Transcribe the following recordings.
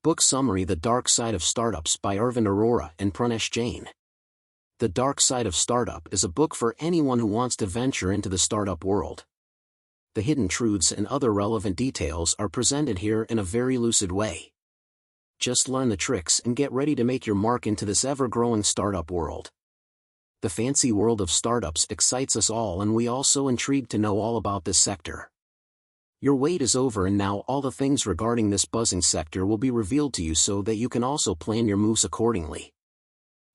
Book Summary: The Dark Side of Startups by Arvind Arora and Pranesh Jain. The Dark Side of Startup is a book for anyone who wants to venture into the startup world. The hidden truths and other relevant details are presented here in a very lucid way. Just learn the tricks and get ready to make your mark into this ever-growing startup world. The fancy world of startups excites us all, and we are so intrigued to know all about this sector. Your wait is over, and now all the things regarding this buzzing sector will be revealed to you so that you can also plan your moves accordingly.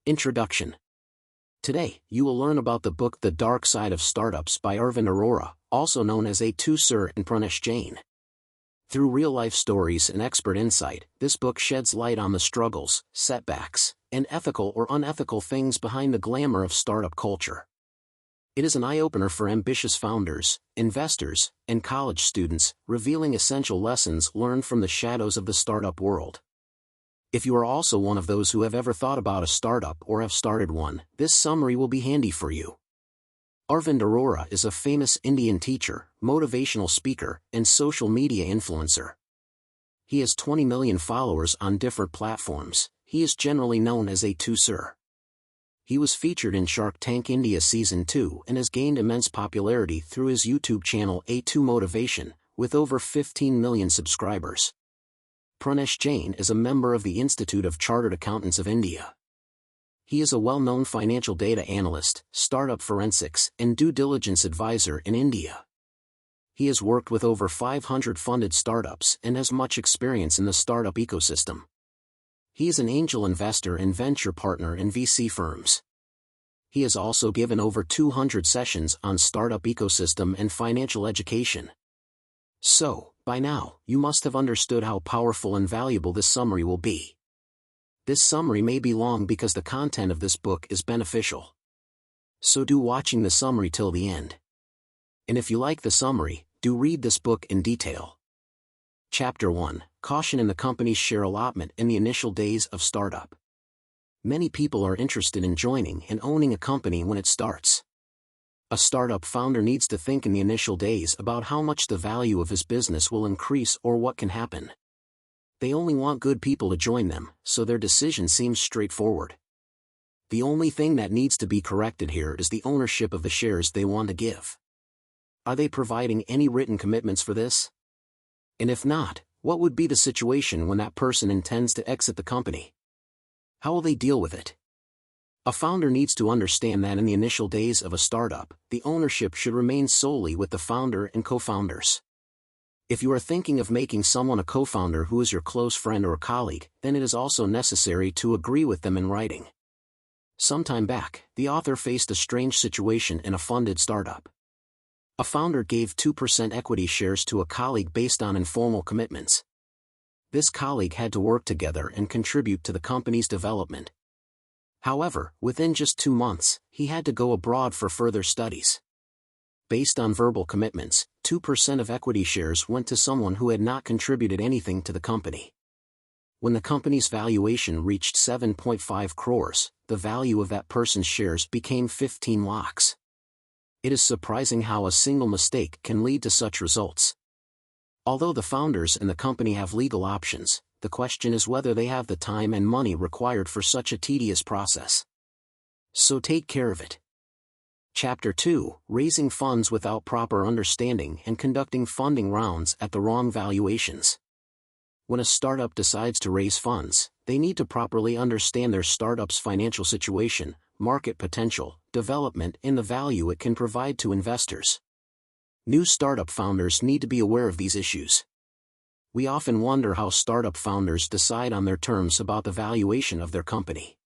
Introduction. Today, you will learn about the book The Dark Side of Startups by Arvind Arora, also known as A2 Sir, and Pranesh Jain. Through real-life stories and expert insight, this book sheds light on the struggles, setbacks, and ethical or unethical things behind the glamour of startup culture. It is an eye-opener for ambitious founders, investors, and college students, revealing essential lessons learned from the shadows of the startup world. If you are also one of those who have ever thought about a startup or have started one, this summary will be handy for you. Arvind Arora is a famous Indian teacher, motivational speaker, and social media influencer. He has 20 million followers on different platforms. He is generally known as A2 Sir. He was featured in Shark Tank India Season 2 and has gained immense popularity through his YouTube channel A2 Motivation, with over 15 million subscribers. Pranesh Jain is a member of the Institute of Chartered Accountants of India. He is a well-known financial data analyst, startup forensics, and due diligence advisor in India. He has worked with over 500 funded startups and has much experience in the startup ecosystem. He is an angel investor and venture partner in VC firms. He has also given over 200 sessions on startup ecosystem and financial education. So, by now, you must have understood how powerful and valuable this summary will be. This summary may be long because the content of this book is beneficial. So do watching the summary till the end. And if you like the summary, do read this book in detail. Chapter 1. Caution in the company's share allotment in the initial days of startup. Many people are interested in joining and owning a company when it starts. A startup founder needs to think in the initial days about how much the value of his business will increase or what can happen. They only want good people to join them, so their decision seems straightforward. The only thing that needs to be corrected here is the ownership of the shares they want to give. Are they providing any written commitments for this? And if not, what would be the situation when that person intends to exit the company? How will they deal with it? A founder needs to understand that in the initial days of a startup, the ownership should remain solely with the founder and co-founders. If you are thinking of making someone a co-founder who is your close friend or colleague, then it is also necessary to agree with them in writing. Some time back, the author faced a strange situation in a funded startup. A founder gave 2% equity shares to a colleague based on informal commitments. This colleague had to work together and contribute to the company's development. However, within just 2 months, he had to go abroad for further studies. Based on verbal commitments, 2% of equity shares went to someone who had not contributed anything to the company. When the company's valuation reached 7.5 crores, the value of that person's shares became 15 lakhs. It is surprising how a single mistake can lead to such results. Although the founders and the company have legal options, the question is whether they have the time and money required for such a tedious process. So take care of it. Chapter 2. Raising funds without proper understanding and conducting funding rounds at the wrong valuations. When a startup decides to raise funds, they need to properly understand their startup's financial situation, market potential, development, and the value it can provide to investors. New startup founders need to be aware of these issues. We often wonder how startup founders decide on their terms about the valuation of their company.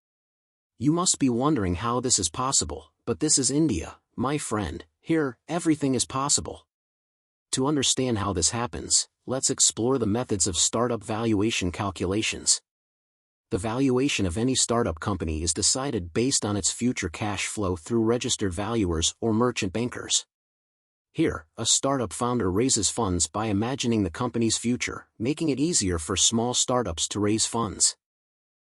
You must be wondering how this is possible, but this is India, my friend. Here, everything is possible. To understand how this happens, let's explore the methods of startup valuation calculations. The valuation of any startup company is decided based on its future cash flow through registered valuers or merchant bankers. Here, a startup founder raises funds by imagining the company's future, making it easier for small startups to raise funds.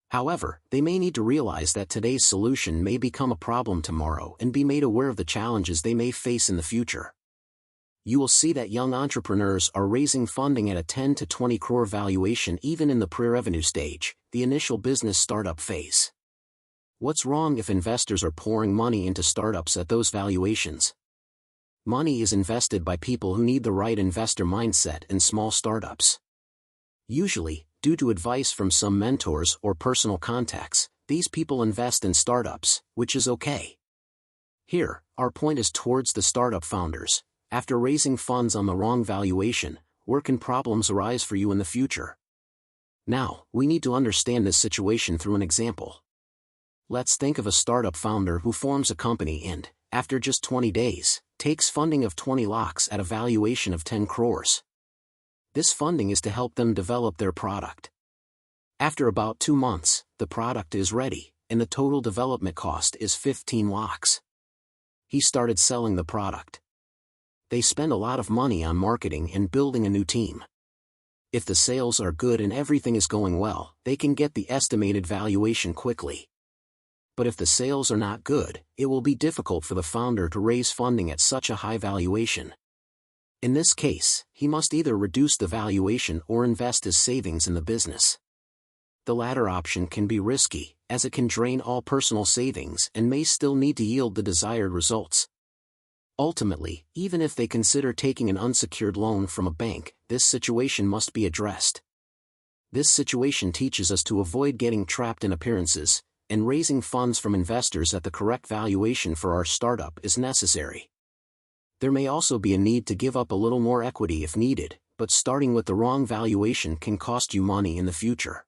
However, they may need to realize that today's solution may become a problem tomorrow and be made aware of the challenges they may face in the future. You will see that young entrepreneurs are raising funding at a 10 to 20 crore valuation even in the pre-revenue stage, the initial business startup phase. What's wrong if investors are pouring money into startups at those valuations? Money is invested by people who need the right investor mindset in small startups. Usually, due to advice from some mentors or personal contacts, these people invest in startups, which is okay. Here, our point is towards the startup founders. After raising funds on the wrong valuation, where can problems arise for you in the future? Now, we need to understand this situation through an example. Let's think of a startup founder who forms a company and, after just 20 days, takes funding of 20 lakhs at a valuation of 10 crores. This funding is to help them develop their product. After about 2 months, the product is ready, and the total development cost is 15 lakhs. He started selling the product. They spend a lot of money on marketing and building a new team. If the sales are good and everything is going well, they can get the estimated valuation quickly. But if the sales are not good, it will be difficult for the founder to raise funding at such a high valuation. In this case, he must either reduce the valuation or invest his savings in the business. The latter option can be risky, as it can drain all personal savings and may still need to yield the desired results. Ultimately, even if they consider taking an unsecured loan from a bank, this situation must be addressed. This situation teaches us to avoid getting trapped in appearances, and raising funds from investors at the correct valuation for our startup is necessary. There may also be a need to give up a little more equity if needed, but starting with the wrong valuation can cost you money in the future.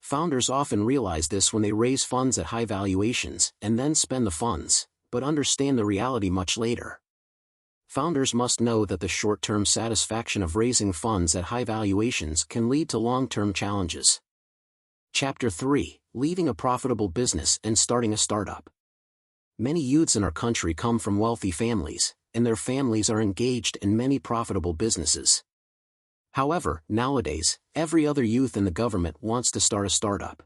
Founders often realize this when they raise funds at high valuations and then spend the funds, but understand the reality much later. Founders must know that the short-term satisfaction of raising funds at high valuations can lead to long-term challenges. Chapter 3: Leaving a profitable business and starting a startup. Many youths in our country come from wealthy families, and their families are engaged in many profitable businesses. However, nowadays, every other youth in the government wants to start a startup.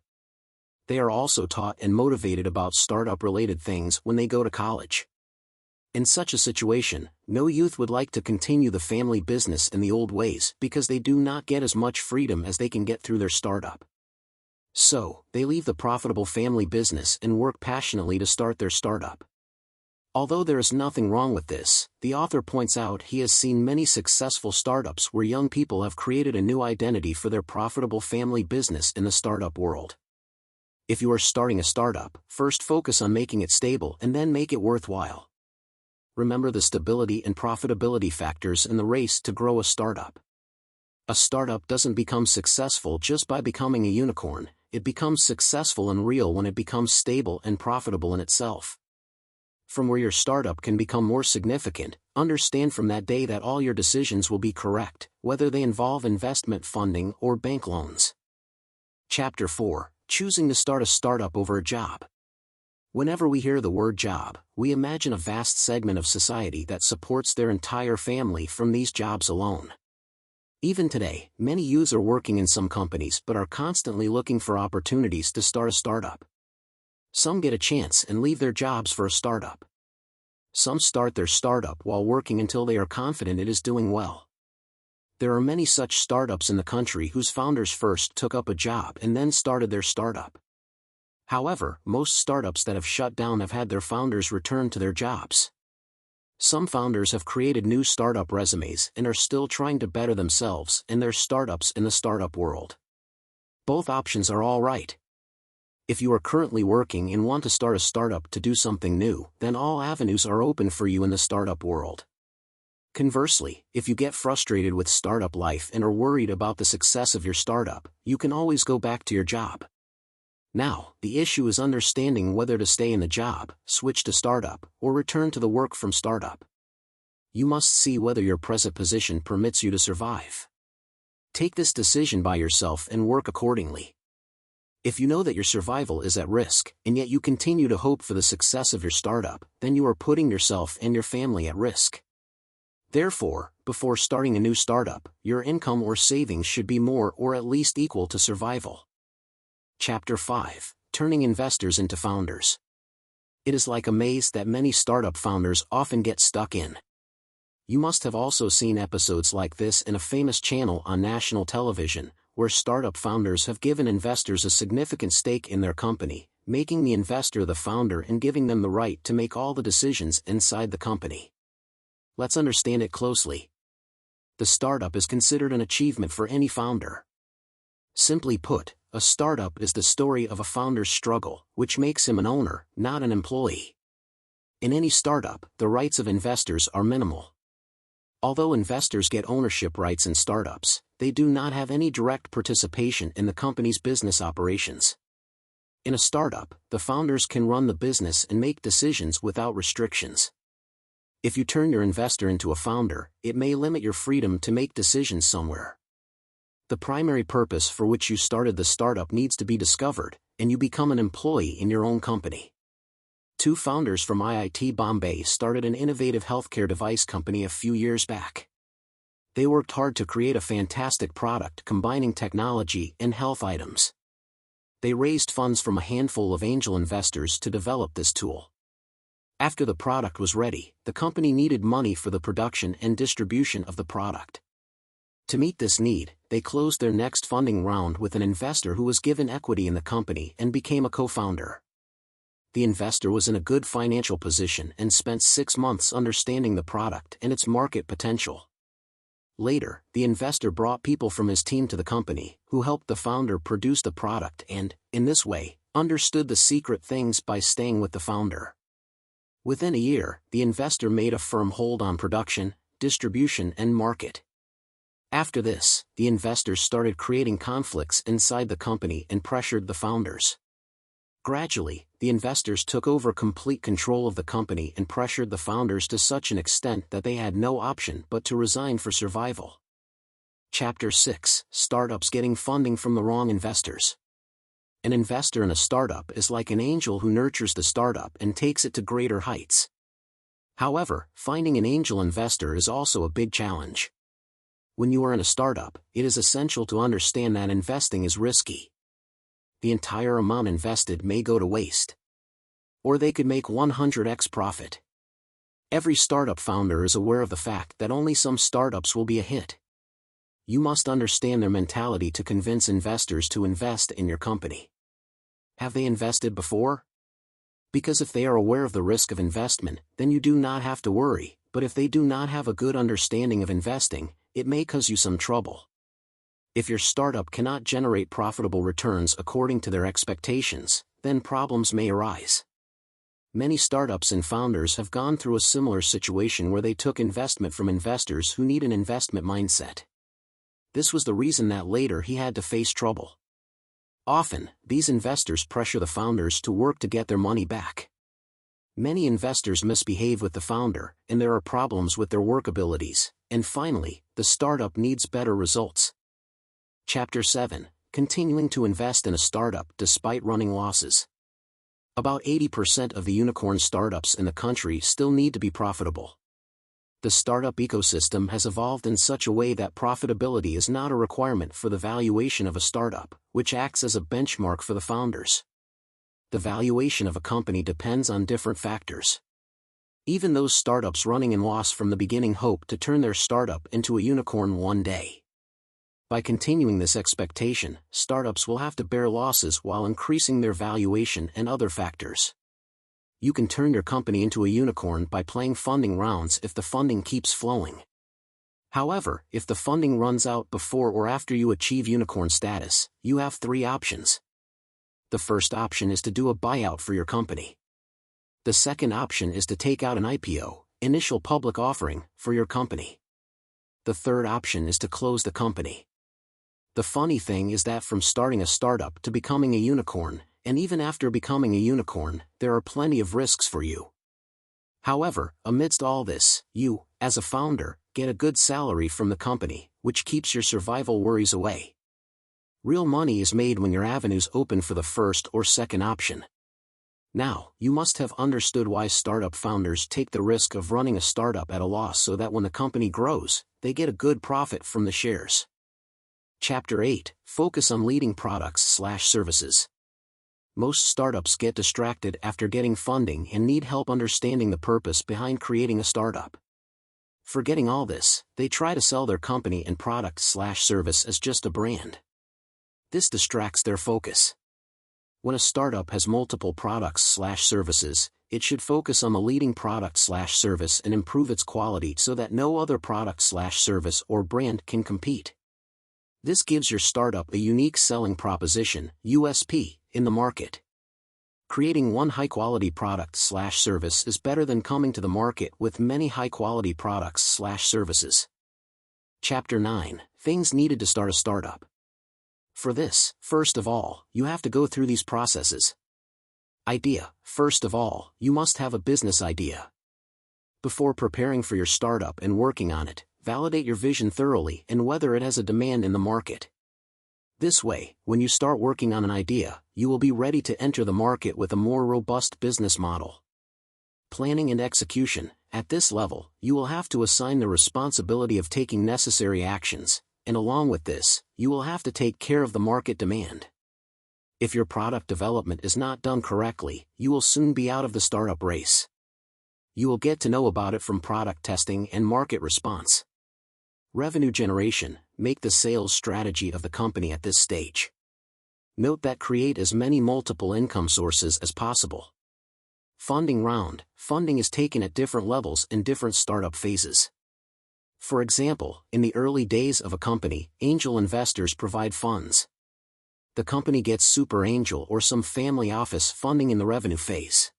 They are also taught and motivated about startup-related things when they go to college. In such a situation, no youth would like to continue the family business in the old ways because they do not get as much freedom as they can get through their startup. So, they leave the profitable family business and work passionately to start their startup. Although there is nothing wrong with this, the author points out he has seen many successful startups where young people have created a new identity for their profitable family business in the startup world. If you are starting a startup, first focus on making it stable and then make it worthwhile. Remember the stability and profitability factors in the race to grow a startup. A startup doesn't become successful just by becoming a unicorn, it becomes successful and real when it becomes stable and profitable in itself. From where your startup can become more significant, understand from that day that all your decisions will be correct, whether they involve investment funding or bank loans. Chapter 4: Choosing to start a startup over a job. Whenever we hear the word job, we imagine a vast segment of society that supports their entire family from these jobs alone. Even today, many youths are working in some companies but are constantly looking for opportunities to start a startup. Some get a chance and leave their jobs for a startup. Some start their startup while working until they are confident it is doing well. There are many such startups in the country whose founders first took up a job and then started their startup. However, most startups that have shut down have had their founders return to their jobs. Some founders have created new startup resumes and are still trying to better themselves and their startups in the startup world. Both options are all right. If you are currently working and want to start a startup to do something new, then all avenues are open for you in the startup world. Conversely, if you get frustrated with startup life and are worried about the success of your startup, you can always go back to your job. Now, the issue is understanding whether to stay in the job, switch to startup, or return to the work from startup. You must see whether your present position permits you to survive. Take this decision by yourself and work accordingly. If you know that your survival is at risk, and yet you continue to hope for the success of your startup, then you are putting yourself and your family at risk. Therefore, before starting a new startup, your income or savings should be more or at least equal to survival. Chapter 5: Turning investors into founders. It is like a maze that many startup founders often get stuck in. You must have also seen episodes like this in a famous channel on national television, where startup founders have given investors a significant stake in their company, making the investor the founder and giving them the right to make all the decisions inside the company. Let's understand it closely. The startup is considered an achievement for any founder. Simply put, a startup is the story of a founder's struggle, which makes him an owner, not an employee. In any startup, the rights of investors are minimal. Although investors get ownership rights in startups, they do not have any direct participation in the company's business operations. In a startup, the founders can run the business and make decisions without restrictions. If you turn your investor into a founder, it may limit your freedom to make decisions somewhere. The primary purpose for which you started the startup needs to be discovered, and you become an employee in your own company. Two founders from IIT Bombay started an innovative healthcare device company a few years back. They worked hard to create a fantastic product combining technology and health items. They raised funds from a handful of angel investors to develop this tool. After the product was ready, the company needed money for the production and distribution of the product. To meet this need, they closed their next funding round with an investor who was given equity in the company and became a co-founder. The investor was in a good financial position and spent 6 months understanding the product and its market potential. Later, the investor brought people from his team to the company, who helped the founder produce the product and, in this way, understood the secret things by staying with the founder. Within a year, the investor made a firm hold on production, distribution and market. After this, the investors started creating conflicts inside the company and pressured the founders. Gradually, the investors took over complete control of the company and pressured the founders to such an extent that they had no option but to resign for survival. Chapter 6: Startups Getting Funding from the Wrong Investors. An investor in a startup is like an angel who nurtures the startup and takes it to greater heights. However, finding an angel investor is also a big challenge. When you are in a startup, it is essential to understand that investing is risky. The entire amount invested may go to waste. Or they could make 100x profit. Every startup founder is aware of the fact that only some startups will be a hit. You must understand their mentality to convince investors to invest in your company. Have they invested before? Because if they are aware of the risk of investment, then you do not have to worry, but if they do not have a good understanding of investing, it may cause you some trouble. If your startup cannot generate profitable returns according to their expectations, then problems may arise. Many startups and founders have gone through a similar situation where they took investment from investors who need an investment mindset. This was the reason that later he had to face trouble. Often, these investors pressure the founders to work to get their money back. Many investors misbehave with the founder, and there are problems with their work abilities, and finally, the startup needs better results. Chapter 7: Continuing to invest in a startup despite running losses. About 80% of the unicorn startups in the country still need to be profitable. The startup ecosystem has evolved in such a way that profitability is not a requirement for the valuation of a startup, which acts as a benchmark for the founders. The valuation of a company depends on different factors. Even those startups running in loss from the beginning hope to turn their startup into a unicorn one day. By continuing this expectation, startups will have to bear losses while increasing their valuation and other factors. You can turn your company into a unicorn by playing funding rounds if the funding keeps flowing. However, if the funding runs out before or after you achieve unicorn status, you have 3 options. The first option is to do a buyout for your company. The second option is to take out an IPO, initial public offering, for your company. The third option is to close the company. The funny thing is that from starting a startup to becoming a unicorn, and even after becoming a unicorn, there are plenty of risks for you. However, amidst all this, you, as a founder, get a good salary from the company, which keeps your survival worries away. Real money is made when your avenues open for the first or second option. Now, you must have understood why startup founders take the risk of running a startup at a loss so that when the company grows, they get a good profit from the shares. Chapter 8: Focus on leading products/services. Most startups get distracted after getting funding and need help understanding the purpose behind creating a startup. Forgetting all this, they try to sell their company and product/service as just a brand. This distracts their focus. When a startup has multiple products/services, it should focus on the leading product/service and improve its quality so that no other product/service or brand can compete. This gives your startup a unique selling proposition, USP, in the market. Creating one high-quality product/service is better than coming to the market with many high-quality products/services. Chapter 9: Things needed to start a startup. For this, first of all, you have to go through these processes. Idea: first of all, you must have a business idea. Before preparing for your startup and working on it, validate your vision thoroughly and whether it has a demand in the market. This way, when you start working on an idea, you will be ready to enter the market with a more robust business model. Planning and execution: at this level, you will have to assign the responsibility of taking necessary actions, and along with this, you will have to take care of the market demand. If your product development is not done correctly, you will soon be out of the startup race. You will get to know about it from product testing and market response. Revenue generation: make the sales strategy of the company at this stage. Note that create as many multiple income sources as possible. Funding round: funding is taken at different levels in different startup phases. For example, in the early days of a company, angel investors provide funds. The company gets super angel or some family office funding in the revenue phase.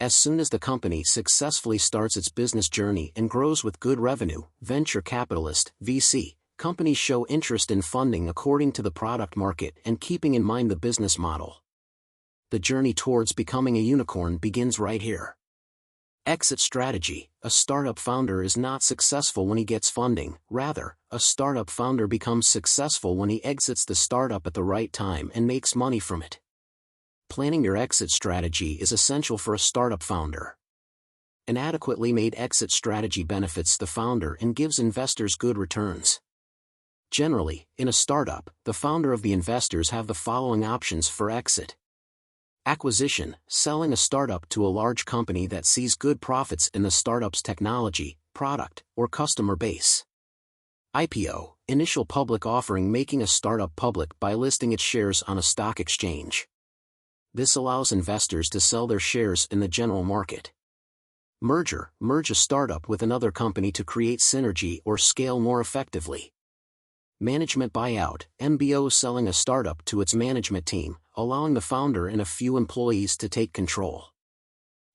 As soon as the company successfully starts its business journey and grows with good revenue, venture capitalist, VC, companies show interest in funding according to the product market and keeping in mind the business model. The journey towards becoming a unicorn begins right here. Exit strategy: a startup founder is not successful when he gets funding, rather, a startup founder becomes successful when he exits the startup at the right time and makes money from it. Planning your exit strategy is essential for a startup founder. An adequately made exit strategy benefits the founder and gives investors good returns. Generally, in a startup, the founder of the investors have the following options for exit. Acquisition: selling a startup to a large company that sees good profits in the startup's technology, product, or customer base. IPO: initial public offering, making a startup public by listing its shares on a stock exchange. This allows investors to sell their shares in the general market. Merger: merge a startup with another company to create synergy or scale more effectively. Management buyout: MBO, selling a startup to its management team, allowing the founder and a few employees to take control.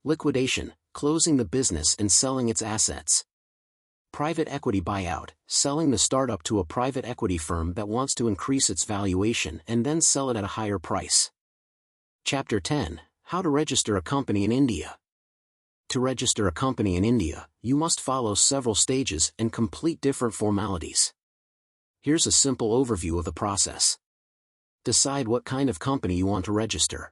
Liquidation: closing the business and selling its assets. Private equity buyout: selling the startup to a private equity firm that wants to increase its valuation and then sell it at a higher price. Chapter 10: How to register a company in India. To register a company in India, you must follow several stages and complete different formalities. Here's a simple overview of the process. Decide what kind of company you want to register.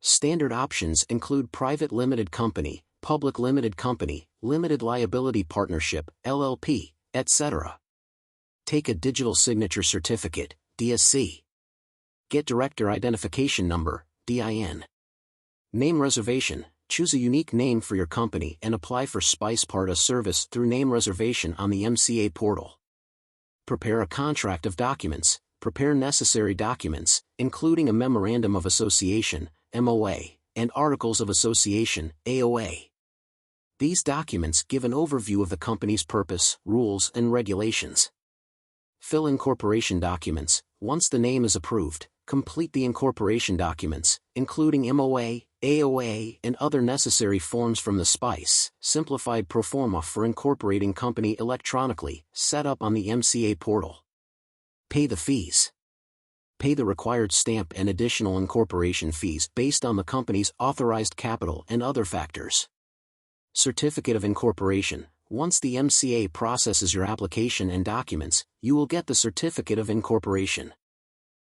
Standard options include private limited company, public limited company, limited liability partnership, LLP, etc. Take a digital signature certificate, DSC. Get director identification number, DIN. Name reservation: choose a unique name for your company and apply for Spice Parta service through name reservation on the MCA portal. Prepare a contract of documents. Prepare necessary documents, including a Memorandum of Association, MOA, and Articles of Association, AOA. These documents give an overview of the company's purpose, rules, and regulations. Fill incorporation documents. Once the name is approved, complete the incorporation documents, including MOA, AOA, and other necessary forms from the SPICE, simplified proforma for incorporating company electronically, set up on the MCA portal. Pay the fees. Pay the required stamp and additional incorporation fees based on the company's authorized capital and other factors. Certificate of incorporation. Once the MCA processes your application and documents, you will get the Certificate of Incorporation.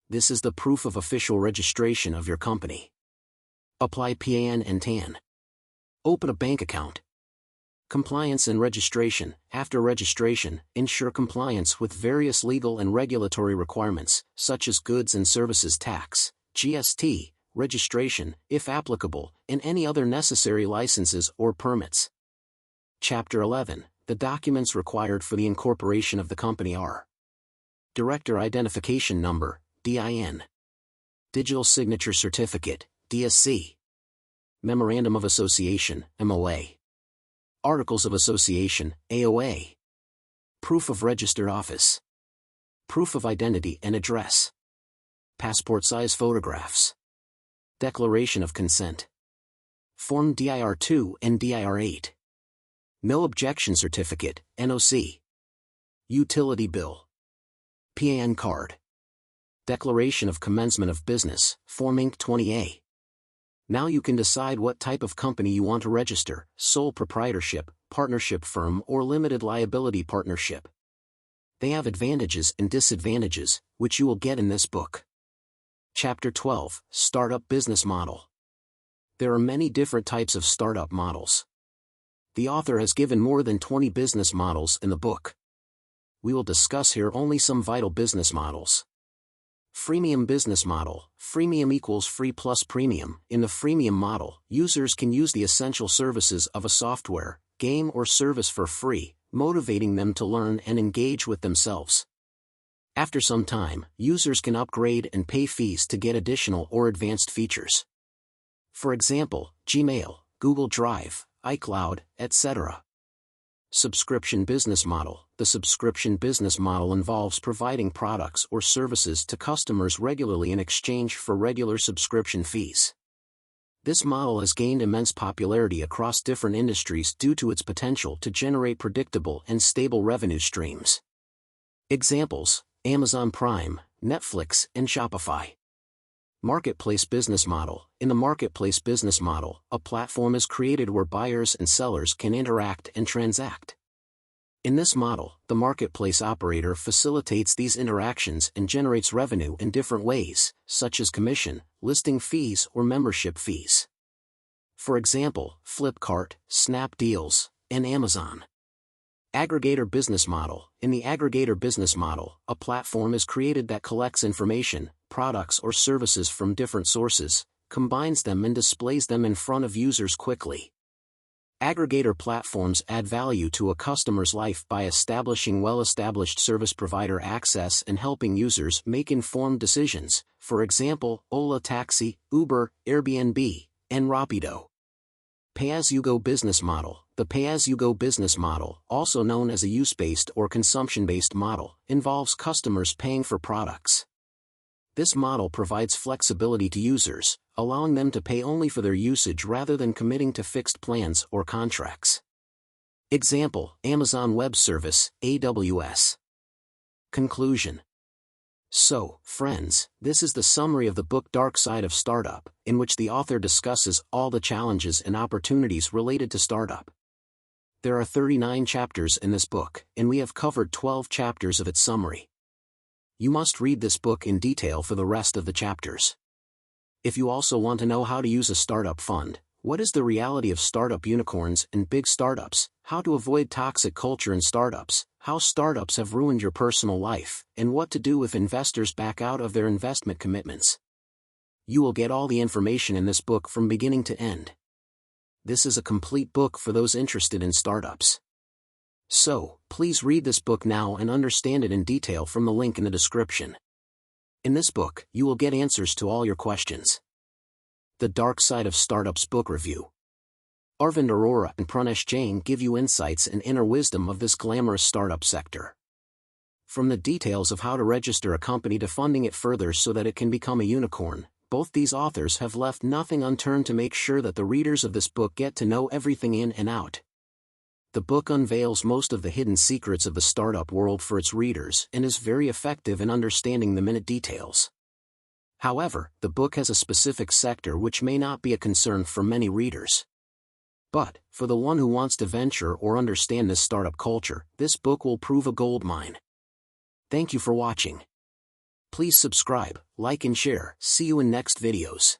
This is the proof of official registration of your company. Apply PAN and TAN. Open a bank account. Compliance and registration. After registration, ensure compliance with various legal and regulatory requirements, such as goods and services tax, GST, registration, if applicable, and any other necessary licenses or permits. Chapter 11: The documents required for the incorporation of the company are Director Identification Number, DIN. Digital Signature Certificate, DSC. Memorandum of Association, MOA. Articles of Association, AOA. Proof of Registered Office. Proof of Identity and Address. Passport-size photographs. Declaration of Consent. Form DIR-2 and DIR-8. No Objection Certificate, NOC. Utility Bill. PAN Card. Declaration of Commencement of Business, Form Inc. 20A. Now you can decide what type of company you want to register: sole proprietorship, partnership firm, or limited liability partnership. They have advantages and disadvantages, which you will get in this book. Chapter 12, Startup Business Model. There are many different types of startup models. The author has given more than 20 business models in the book. We will discuss here only some vital business models. Freemium business model. Freemium equals free plus premium. In the freemium model, users can use the essential services of a software, game or service for free, motivating them to learn and engage with themselves. After some time, users can upgrade and pay fees to get additional or advanced features. For example, Gmail, Google Drive, iCloud, etc. Subscription business model. The subscription business model involves providing products or services to customers regularly in exchange for regular subscription fees. This model has gained immense popularity across different industries due to its potential to generate predictable and stable revenue streams. Examples: Amazon Prime, Netflix, and Shopify. Marketplace business model. In the marketplace business model, a platform is created where buyers and sellers can interact and transact. In this model, the marketplace operator facilitates these interactions and generates revenue in different ways, such as commission, listing fees, or membership fees. For example, Flipkart, Snapdeals, and Amazon. Aggregator business model. In the aggregator business model, a platform is created that collects information, products or services from different sources, combines them and displays them in front of users quickly. Aggregator platforms add value to a customer's life by establishing well-established service provider access and helping users make informed decisions, for example, Ola Taxi, Uber, Airbnb, and Rapido. Pay-as-you-go business model. The pay-as-you-go business model, also known as a use-based or consumption-based model, involves customers paying for products. This model provides flexibility to users, allowing them to pay only for their usage rather than committing to fixed plans or contracts. Example: Amazon Web Service, AWS. Conclusion. So, friends, this is the summary of the book Dark Side of Startup, in which the author discusses all the challenges and opportunities related to startup. There are 39 chapters in this book, and we have covered 12 chapters of its summary. You must read this book in detail for the rest of the chapters. If you also want to know how to use a startup fund, what is the reality of startup unicorns and big startups, how to avoid toxic culture in startups, how startups have ruined your personal life, and what to do if investors back out of their investment commitments, you will get all the information in this book from beginning to end. This is a complete book for those interested in startups. So, please read this book now and understand it in detail from the link in the description. In this book, you will get answers to all your questions. The Dark Side of Startups Book Review. Arvind Arora and Pranesh Jain give you insights and inner wisdom of this glamorous startup sector. From the details of how to register a company to funding it further so that it can become a unicorn, both these authors have left nothing unturned to make sure that the readers of this book get to know everything in and out. The book unveils most of the hidden secrets of the startup world for its readers and is very effective in understanding the minute details. However, the book has a specific sector which may not be a concern for many readers. But, for the one who wants to venture or understand this startup culture, this book will prove a goldmine. Thank you for watching. Please subscribe, like and share. See you in next videos.